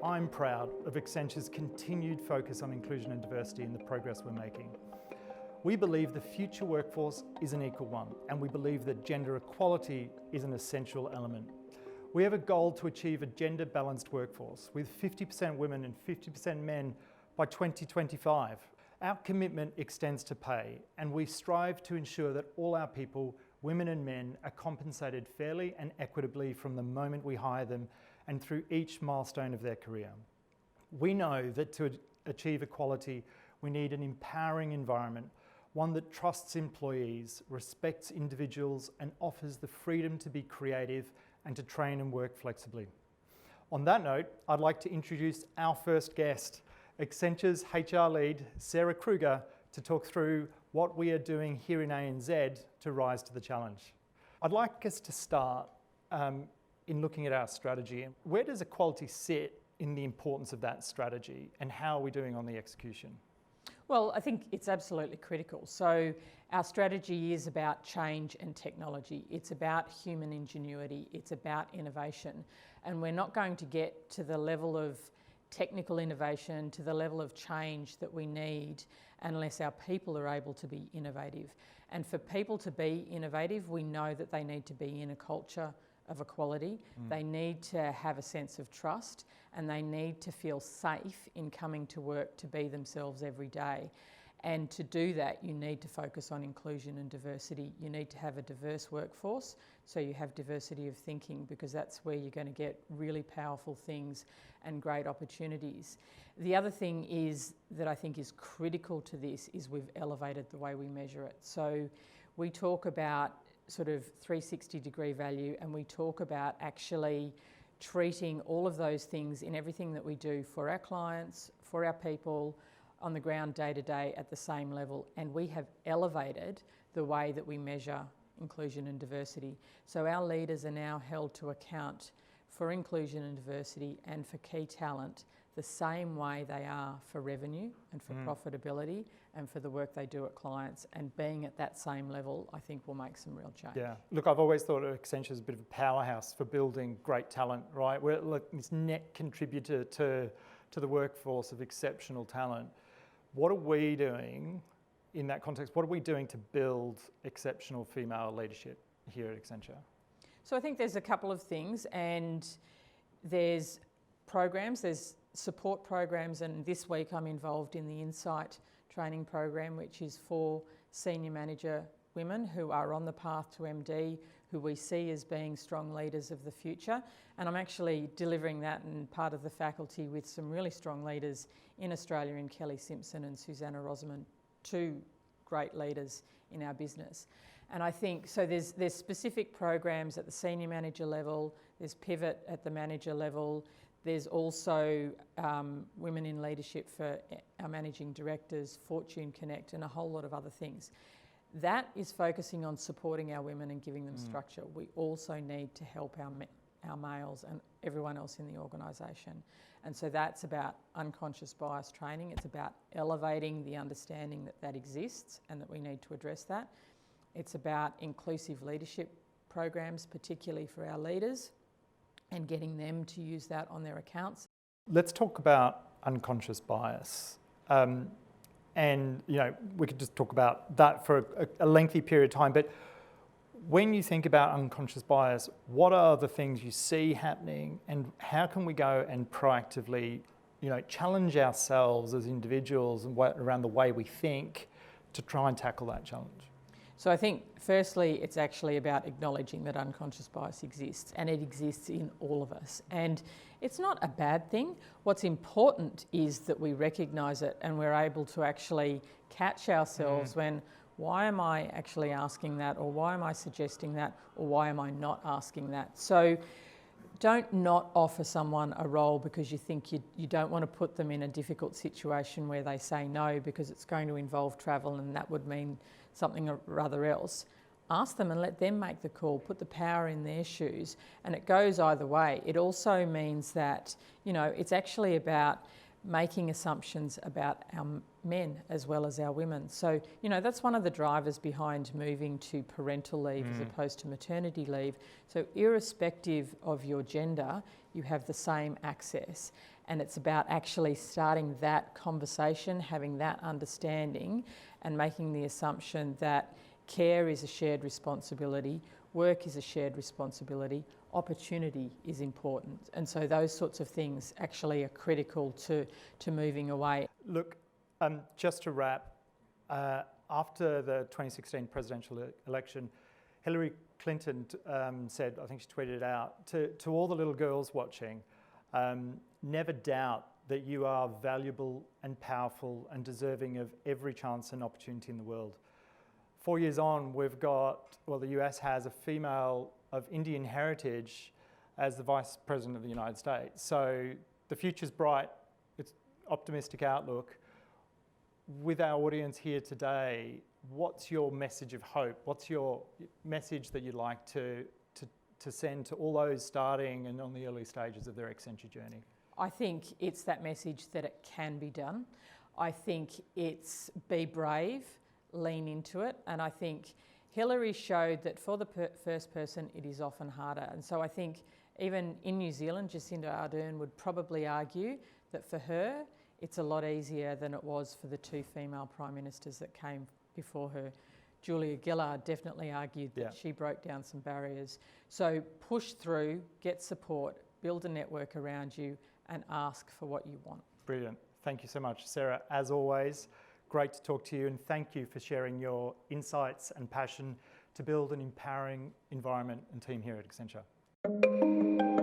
I'm proud of Accenture's continued focus on inclusion and diversity and the progress we're making. We believe the future workforce is an equal one, and we believe that gender equality is an essential element. We have a goal to achieve a gender-balanced workforce with 50% women and 50% men by 2025. Our commitment extends to pay, and we strive to ensure that all our people, women and men, are compensated fairly and equitably from the moment we hire them and through each milestone of their career. We know that to achieve equality, we need an empowering environment, one that trusts employees, respects individuals, and offers the freedom to be creative and to train and work flexibly. On that note, I'd like to introduce our first guest, Accenture's HR lead, Sarah Kruger, to talk through what we are doing here in ANZ to rise to the challenge. I'd like us to start in looking at our strategy. Where does equality sit in the importance of that strategy, and how are we doing on the execution? Well, I think it's absolutely critical. So our strategy is about change and technology. It's about human ingenuity. It's about innovation. And we're not going to get to the level of technical innovation, to the level of change that we need, unless our people are able to be innovative. And for people to be innovative, we know that they need to be in a culture of equality. They need to have a sense of trust, and they need to feel safe in coming to work to be themselves every day. And to do that, you need to focus on inclusion and diversity. You need to have a diverse workforce, so you have diversity of thinking, because that's where you're going to get really powerful things and great opportunities. The other thing is that I think is critical to this is we've elevated the way we measure it. So we talk about sort of 360-degree value, and we talk about actually treating all of those things in everything that we do for our clients, for our people, on the ground day to day at the same level. And we have elevated the way that we measure inclusion and diversity. So our leaders are now held to account for inclusion and diversity and for key talent the same way they are for revenue and for profitability and for the work they do at clients. And being at that same level, I think, will make some real change. Yeah, look, I've always thought Accenture is a bit of a powerhouse for building great talent, right? We're like this net contributor to the workforce of exceptional talent. What are we doing in that context? What are we doing to build exceptional female leadership here at Accenture? So I think there's a couple of things, and there's programs, there's support programs, and this week I'm involved in the Insight training program, which is for senior manager women who are on the path to MD, who we see as being strong leaders of the future. And I'm actually delivering that and part of the faculty with some really strong leaders in Australia, in Kelly Simpson and Susanna Rosamond, two great leaders in our business. And I think, so there's specific programs at the senior manager level, there's Pivot at the manager level, there's also Women in Leadership for our managing directors, Fortune Connect, and a whole lot of other things. That is focusing on supporting our women and giving them structure. We also need to help our males and everyone else in the organisation. And so that's about unconscious bias training. It's about elevating the understanding that that exists and that we need to address that. It's about inclusive leadership programs, particularly for our leaders, and getting them to use that on their accounts. Let's talk about unconscious bias. And, you know, we could just talk about that for a lengthy period of time, but when you think about unconscious bias, what are the things you see happening, and how can we go and proactively, you know, challenge ourselves as individuals and around the way we think to try and tackle that challenge? So I think, firstly, it's actually about acknowledging that unconscious bias exists, and it exists in all of us. And it's not a bad thing. What's important is that we recognise it and we're able to actually catch ourselves when, why am I actually asking that, or why am I suggesting that, or why am I not asking that? So don't not offer someone a role because you think you don't want to put them in a difficult situation where they say no because it's going to involve travel and that would mean something or other else. Ask them and let them make the call, put the power in their shoes, and it goes either way. It also means that, you know, it's actually about making assumptions about our men as well as our women. So, you know, that's one of the drivers behind moving to parental leave as opposed to maternity leave. So irrespective of your gender, you have the same access. And it's about actually starting that conversation, having that understanding, and making the assumption that care is a shared responsibility, work is a shared responsibility, opportunity is important. And so those sorts of things actually are critical to moving away. Look, just to wrap, after the 2016 presidential election, Hillary Clinton said, I think she tweeted it out, to all the little girls watching, never doubt that you are valuable and powerful and deserving of every chance and opportunity in the world. 4 years on, we've got, well, the US has a female of Indian heritage as the Vice President of the United States. So the future's bright, it's optimistic outlook. With our audience here today, what's your message of hope? What's your message that you'd like to send to all those starting and on the early stages of their Accenture journey? I think it's that message that it can be done. I think it's be brave, lean into it, and I think Hillary showed that for the first person it is often harder. And so I think even in New Zealand, Jacinda Ardern would probably argue that for her it's a lot easier than it was for the two female Prime Ministers that came before her. Julia Gillard definitely argued that she broke down some barriers. So push through, get support, build a network around you, and ask for what you want. Brilliant. Thank you so much, Sarah. As always, great to talk to you, and thank you for sharing your insights and passion to build an empowering environment and team here at Accenture.